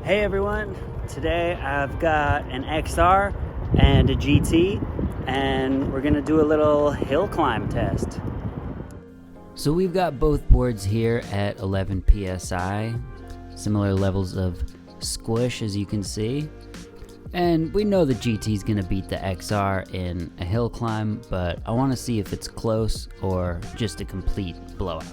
Hey everyone, today I've got an XR and a GT and we're gonna do a little hill climb test. So we've got both boards here at 11 psi, similar levels of squish as you can see. And we know the GT is gonna beat the XR in a hill climb, but I wanna see if it's close or just a complete blowout.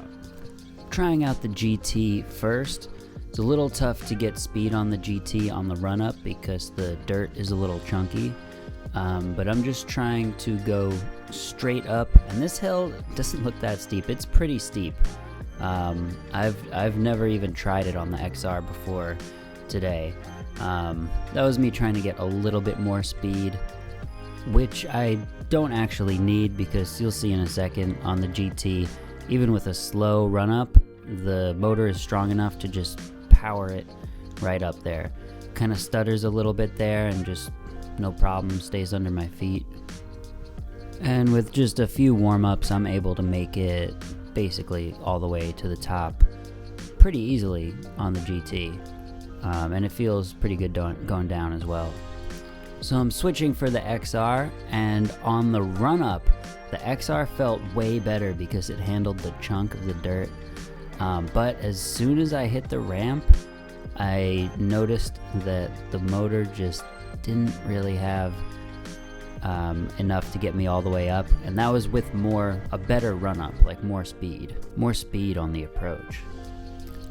Trying out the GT first. It's a little tough to get speed on the GT on the run up because the dirt is a little chunky, but I'm just trying to go straight up, and this hill doesn't look that steep. It's pretty steep. I've never even tried it on the XR before today. That was me trying to get a little bit more speed, which I don't actually need because you'll see in a second on the GT, even with a slow run up, the motor is strong enough to just power it right up there. Kind of stutters a little bit there and just no problem stays under my feet. And with just a few warm-ups, I'm able to make it basically all the way to the top pretty easily on the GT. And it feels pretty good going down as well. So I'm switching for the XR, and on the run-up, the XR felt way better because it handled the chunk of the dirt. But as soon as I hit the ramp, I noticed that the motor just didn't really have enough to get me all the way up, and that was with a better run-up, like more speed on the approach.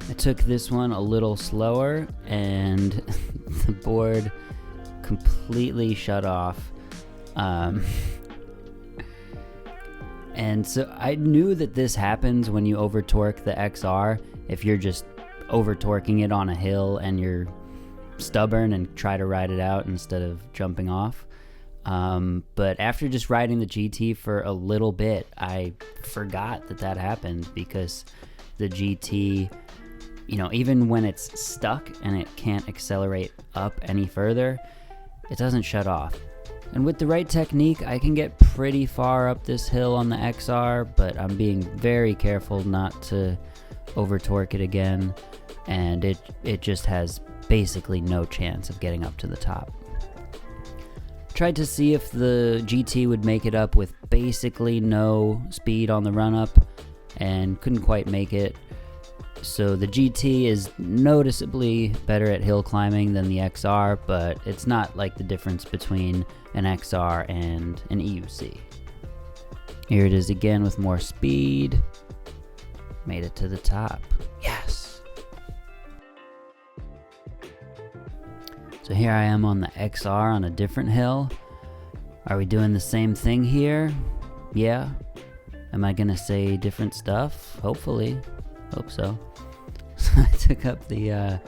I took this one a little slower, and the board completely shut off. And so I knew that this happens when you over torque the XR, if you're just over torquing it on a hill and you're stubborn and try to ride it out instead of jumping off. But after just riding the GT for a little bit, I forgot that happened because the GT, even when it's stuck and it can't accelerate up any further, it doesn't shut off. And with the right technique, I can get pretty far up this hill on the XR, but I'm being very careful not to over torque it again, and it just has basically no chance of getting up to the top. Tried to see if the GT would make it up with basically no speed on the run up, and couldn't quite make it. So the GT is noticeably better at hill climbing than the XR, but it's not like the difference between an XR and an EUC. Here it is again with more speed. Made it to the top. Yes! So here I am on the XR on a different hill. Are we doing the same thing here? Yeah. Am I gonna say different stuff? Hopefully. Hope so. I took up that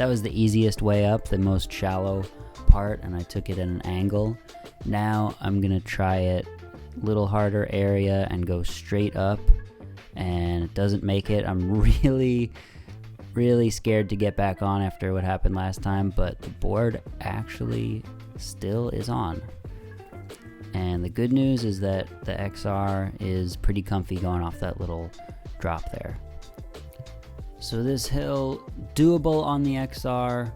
was the easiest way up, the most shallow part, and I took it at an angle. Now I'm gonna try it a little harder area and go straight up, and it doesn't make it. I'm really scared to get back on after what happened last time, but the board actually still is on. And the good news is that the XR is pretty comfy going off that little drop there. So this hill, doable on the XR,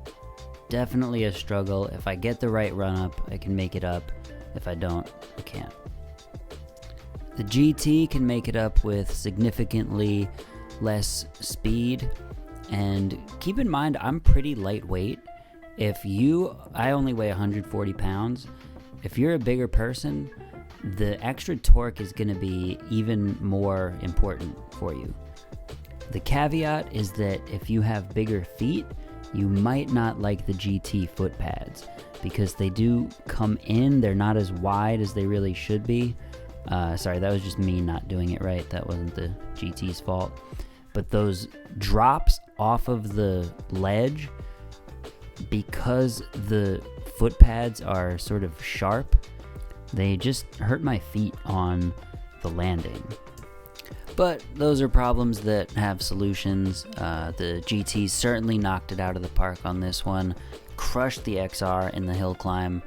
definitely a struggle. If I get the right run up, I can make it up. If I don't, I can't. The GT can make it up with significantly less speed. And keep in mind, I'm pretty lightweight. I only weigh 140 pounds. If you're a bigger person, the extra torque is going to be even more important for you. The caveat is that if you have bigger feet, you might not like the GT foot pads because they do come in. They're not as wide as they really should be. Sorry, that was just me not doing it right. That wasn't the GT's fault. But those drops off of the ledge, because the foot pads are sort of sharp, they just hurt my feet on the landing. But those are problems that have solutions. The GT certainly knocked it out of the park on this one. Crushed the XR in the hill climb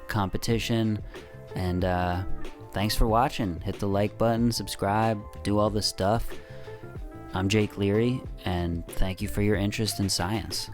competition. And thanks for watching. Hit the like button, subscribe, do all this stuff. I'm Jake Leary, and thank you for your interest in science.